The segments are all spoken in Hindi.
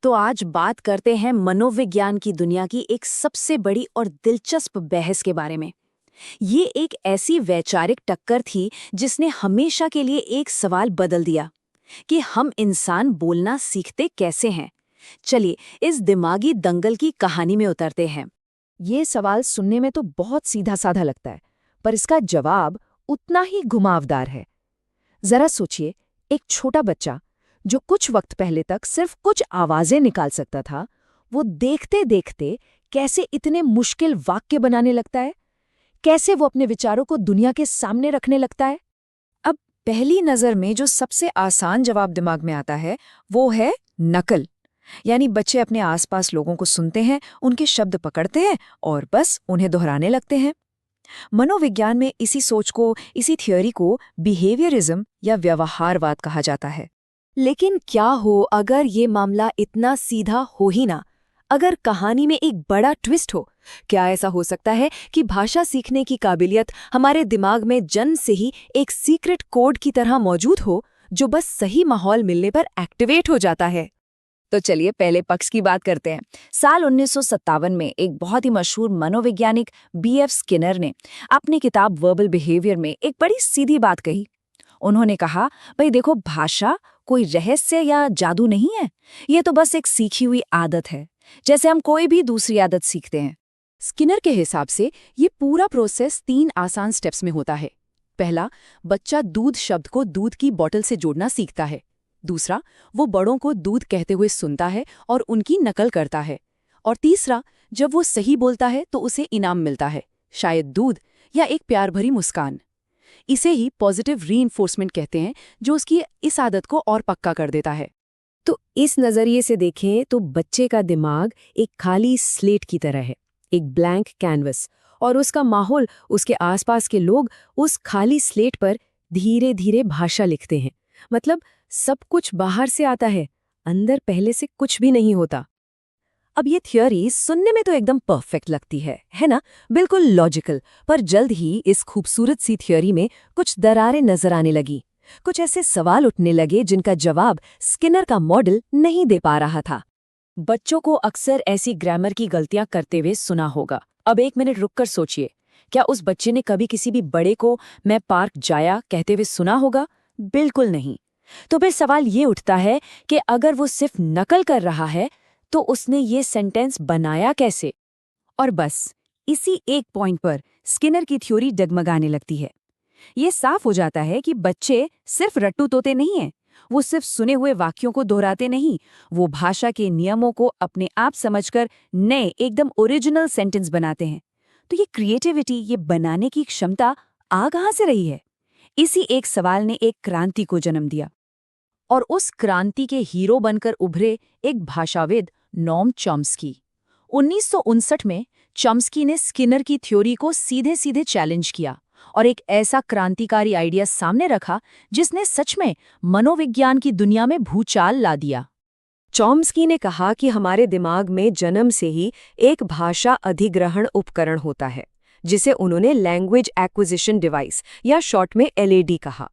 तो आज बात करते हैं मनोविज्ञान की दुनिया की एक सबसे बड़ी और दिलचस्प बहस के बारे में। ये एक ऐसी वैचारिक टक्कर थी जिसने हमेशा के लिए एक सवाल बदल दिया कि हम इंसान बोलना सीखते कैसे हैं। चलिए इस दिमागी दंगल की कहानी में उतरते हैं। ये सवाल सुनने में तो बहुत सीधा साधा लगता है, पर इसका जवाब उतना ही घुमावदार है। जरा सोचिए, एक छोटा बच्चा जो कुछ वक्त पहले तक सिर्फ कुछ आवाजें निकाल सकता था, वो देखते देखते कैसे इतने मुश्किल वाक्य बनाने लगता है, कैसे वो अपने विचारों को दुनिया के सामने रखने लगता है। अब पहली नजर में जो सबसे आसान जवाब दिमाग में आता है वो है नकल। यानी बच्चे अपने आसपास लोगों को सुनते हैं, उनके शब्द पकड़ते हैं और बस उन्हें दोहराने लगते हैं। मनोविज्ञान में इसी सोच को, इसी थियोरी को बिहेवियरिज्म या व्यवहारवाद कहा जाता है। लेकिन क्या हो अगर ये मामला इतना सीधा हो ही ना, अगर कहानी में एक बड़ा ट्विस्ट हो? क्या ऐसा हो सकता है कि भाषा सीखने की काबिलियत हमारे दिमाग में जन्म से ही एक सीक्रेट कोड की तरह मौजूद हो, जो बस सही माहौल मिलने पर एक्टिवेट हो जाता है? तो चलिए पहले पक्ष की बात करते हैं। साल 1957 में एक बहुत ही मशहूर मनोवैज्ञानिक B.F. स्किनर ने अपनी किताब वर्बल बिहेवियर में एक बड़ी सीधी बात कही। उन्होंने कहा, भाई देखो, भाषा कोई रहस्य या जादू नहीं है, ये तो बस एक सीखी हुई आदत है, जैसे हम कोई भी दूसरी आदत सीखते हैं। स्किनर के हिसाब से ये पूरा प्रोसेस 3 आसान स्टेप्स में होता है। पहला, बच्चा दूध शब्द को दूध की बोतल से जोड़ना सीखता है। दूसरा, वो बड़ों को दूध कहते हुए सुनता है और उनकी नकल करता है। और तीसरा, जब वो सही बोलता है तो उसे इनाम मिलता है, शायद दूध या एक प्यार भरी मुस्कान। इसे ही पॉजिटिव रीइंफोर्समेंट कहते हैं, जो उसकी इस आदत को और पक्का कर देता है। तो इस नज़रिए से देखें तो बच्चे का दिमाग एक खाली स्लेट की तरह है, एक ब्लैंक कैनवस, और उसका माहौल, उसके आसपास के लोग उस खाली स्लेट पर धीरे धीरे भाषा लिखते हैं। मतलब सब कुछ बाहर से आता है, अंदर पहले से कुछ भी नहीं होता। अब ये थ्योरी सुनने में तो एकदम परफेक्ट लगती है ना, बिल्कुल लॉजिकल। पर जल्द ही इस खूबसूरत सी थ्योरी में कुछ दरारें नजर आने लगी। कुछ ऐसे सवाल उठने लगे जिनका जवाब स्किनर का मॉडल नहीं दे पा रहा था। बच्चों को अक्सर ऐसी ग्रामर की गलतियां करते हुए सुना होगा। अब एक मिनट रुककर सोचिए, क्या उस बच्चे ने कभी किसी भी बड़े को मैं पार्क जाया कहते हुए सुना होगा? बिल्कुल नहीं। तो फिर सवाल ये उठता है कि अगर वो सिर्फ नकल कर रहा है तो उसने ये सेंटेंस बनाया कैसे? और बस इसी एक पॉइंट पर स्किनर की थ्योरी डगमगाने लगती है। ये साफ हो जाता है कि बच्चे सिर्फ रट्टू तोते नहीं हैं, वो सिर्फ सुने हुए वाक्यों को दोहराते नहीं, वो भाषा के नियमों को अपने आप समझकर नए एकदम ओरिजिनल सेंटेंस बनाते हैं। तो ये क्रिएटिविटी, ये बनाने की क्षमता आ कहाँ से रही है? इसी एक सवाल ने एक क्रांति को जन्म दिया, और उस क्रांति के हीरो बनकर उभरे एक भाषाविद नॉम चॉम्स्की। 1959 में चॉम्स्की ने स्किनर की थ्योरी को सीधे सीधे चैलेंज किया और एक ऐसा क्रांतिकारी आइडिया सामने रखा जिसने सच में मनोविज्ञान की दुनिया में भूचाल ला दिया। चॉम्स्की ने कहा कि हमारे दिमाग में जन्म से ही एक भाषा अधिग्रहण उपकरण होता है, जिसे उन्होंने लैंग्वेज एक्विजिशन डिवाइस या शॉर्ट में LAD कहा।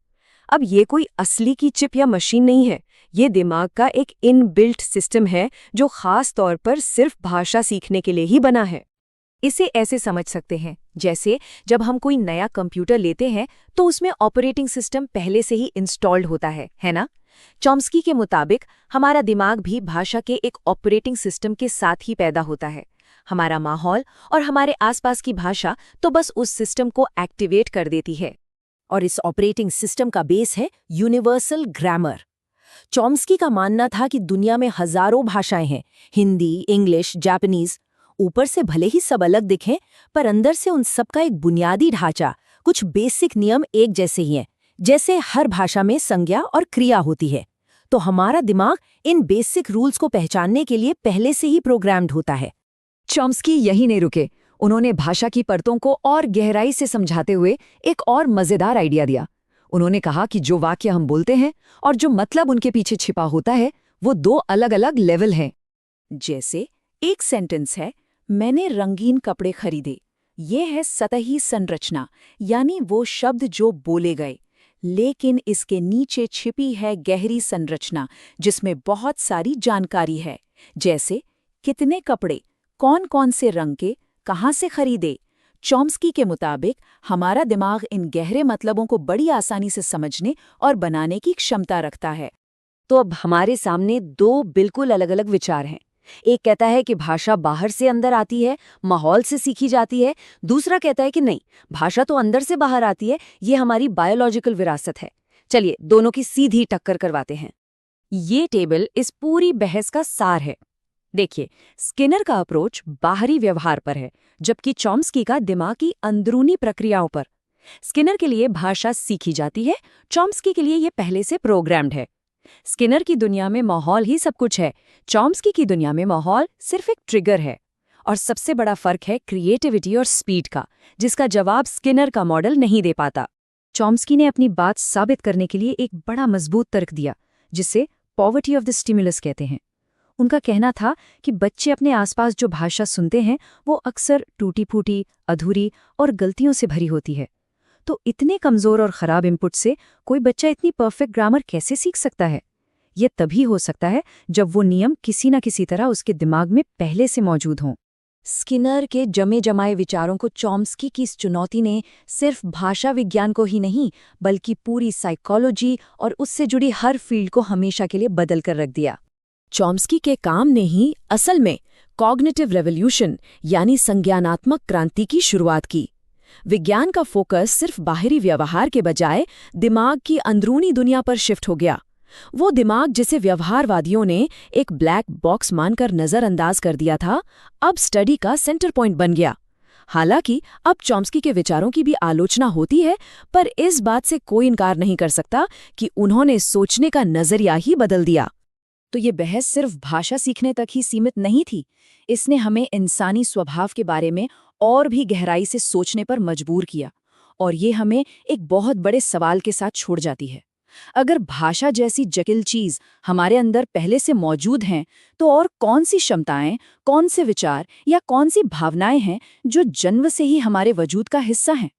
अब ये कोई असली की चिप या मशीन नहीं है, ये दिमाग का एक इनबिल्ट सिस्टम है जो खास तौर पर सिर्फ भाषा सीखने के लिए ही बना है। इसे ऐसे समझ सकते हैं जैसे जब हम कोई नया कंप्यूटर लेते हैं तो उसमें ऑपरेटिंग सिस्टम पहले से ही इंस्टॉल्ड होता है ना? चॉम्स्की के मुताबिक हमारा दिमाग भी भाषा के एक ऑपरेटिंग सिस्टम के साथ ही पैदा होता है। हमारा माहौल और हमारे आसपास की भाषा तो बस उस सिस्टम को एक्टिवेट कर देती है। और इस ऑपरेटिंग सिस्टम का बेस है यूनिवर्सल ग्रामर। चॉम्स्की का मानना था कि दुनिया में हजारों भाषाएं हैं, हिंदी, इंग्लिश, जापानीज। ऊपर से भले ही सब अलग दिखें, पर अंदर से उन सबका एक बुनियादी ढांचा, कुछ बेसिक नियम एक जैसे ही हैं, जैसे हर भाषा में संज्ञा और क्रिया होती है। तो हमारा दिमाग इन बेसिक रूल्स को पहचानने के लिए पहले से ही प्रोग्राम्ड होता है। चॉम्स्की यही नहीं रुके, उन्होंने भाषा की परतों को और गहराई से समझाते हुए एक और मजेदार आइडिया दिया। उन्होंने कहा कि जो वाक्य हम बोलते हैं और जो मतलब उनके पीछे छिपा होता है, वो 2 अलग अलग लेवल हैं। जैसे एक सेंटेंस है, मैंने रंगीन कपड़े खरीदे। ये है सतही संरचना, यानी वो शब्द जो बोले गए, लेकिन इसके नीचे छिपी है गहरी संरचना जिसमें बहुत सारी जानकारी है। जैसे कितने कपड़े, कौन कौन से रंग के, कहाँ से खरीदे। चॉम्स्की के मुताबिक हमारा दिमाग इन गहरे मतलबों को बड़ी आसानी से समझने और बनाने की क्षमता रखता है। तो अब हमारे सामने दो बिल्कुल अलग-अलग विचार हैं। एक कहता है कि भाषा बाहर से अंदर आती है, माहौल से सीखी जाती है। दूसरा कहता है कि नहीं, भाषा तो अंदर से बाहर आती है, ये हमारी बायोलॉजिकल विरासत है। चलिए, दोनों की सीधी टक्कर करवाते हैं। ये टेबल इस पूरी बहस का सार है। देखिए, स्किनर का अप्रोच बाहरी व्यवहार पर है, जबकि चॉम्स्की का दिमागी अंदरूनी प्रक्रियाओं पर। स्किनर के लिए भाषा सीखी जाती है, चॉम्स्की के लिए ये पहले से प्रोग्राम्ड है। स्किनर की दुनिया में माहौल ही सब कुछ है, चॉम्स्की की दुनिया में माहौल सिर्फ एक ट्रिगर है। और सबसे बड़ा फर्क है क्रिएटिविटी और स्पीड का, जिसका जवाब स्किनर का मॉडल नहीं दे पाता। चॉम्स्की ने अपनी बात साबित करने के लिए एक बड़ा मजबूत तर्क दिया, जिसे पॉवर्टी ऑफ द स्टिमुलस कहते हैं। उनका कहना था कि बच्चे अपने आसपास जो भाषा सुनते हैं वो अक्सर टूटी-फूटी, अधूरी और गलतियों से भरी होती है। तो इतने कमजोर और खराब इनपुट से कोई बच्चा इतनी परफेक्ट ग्रामर कैसे सीख सकता है? ये तभी हो सकता है जब वो नियम किसी न किसी तरह उसके दिमाग में पहले से मौजूद हों। स्किनर के जमे जमाए विचारों को चॉम्स्की की इस चुनौती ने सिर्फ भाषा विज्ञान को ही नहीं, बल्कि पूरी साइकोलॉजी और उससे जुड़ी हर फील्ड को हमेशा के लिए बदल कर रख दिया। चॉम्स्की के काम ने ही असल में कॉग्निटिव रेवोल्यूशन यानी संज्ञानात्मक क्रांति की शुरुआत की। विज्ञान का फोकस सिर्फ बाहरी व्यवहार के बजाय दिमाग की अंदरूनी दुनिया पर शिफ्ट हो गया। वो दिमाग जिसे व्यवहारवादियों ने एक ब्लैक बॉक्स मानकर नजरअंदाज कर दिया था, अब स्टडी का सेंटर पॉइंट बन गया। हालांकि अब चॉम्स्की के विचारों की भी आलोचना होती है, पर इस बात से कोई इनकार नहीं कर सकता कि उन्होंने सोचने का नजरिया ही बदल दिया। तो ये बहस सिर्फ भाषा सीखने तक ही सीमित नहीं थी, इसने हमें इंसानी स्वभाव के बारे में और भी गहराई से सोचने पर मजबूर किया। और ये हमें एक बहुत बड़े सवाल के साथ छोड़ जाती है। अगर भाषा जैसी जटिल चीज हमारे अंदर पहले से मौजूद हैं, तो और कौन सी क्षमताएं, कौन से विचार या कौन सी भावनाएं हैं जो जन्म से ही हमारे वजूद का हिस्सा हैं?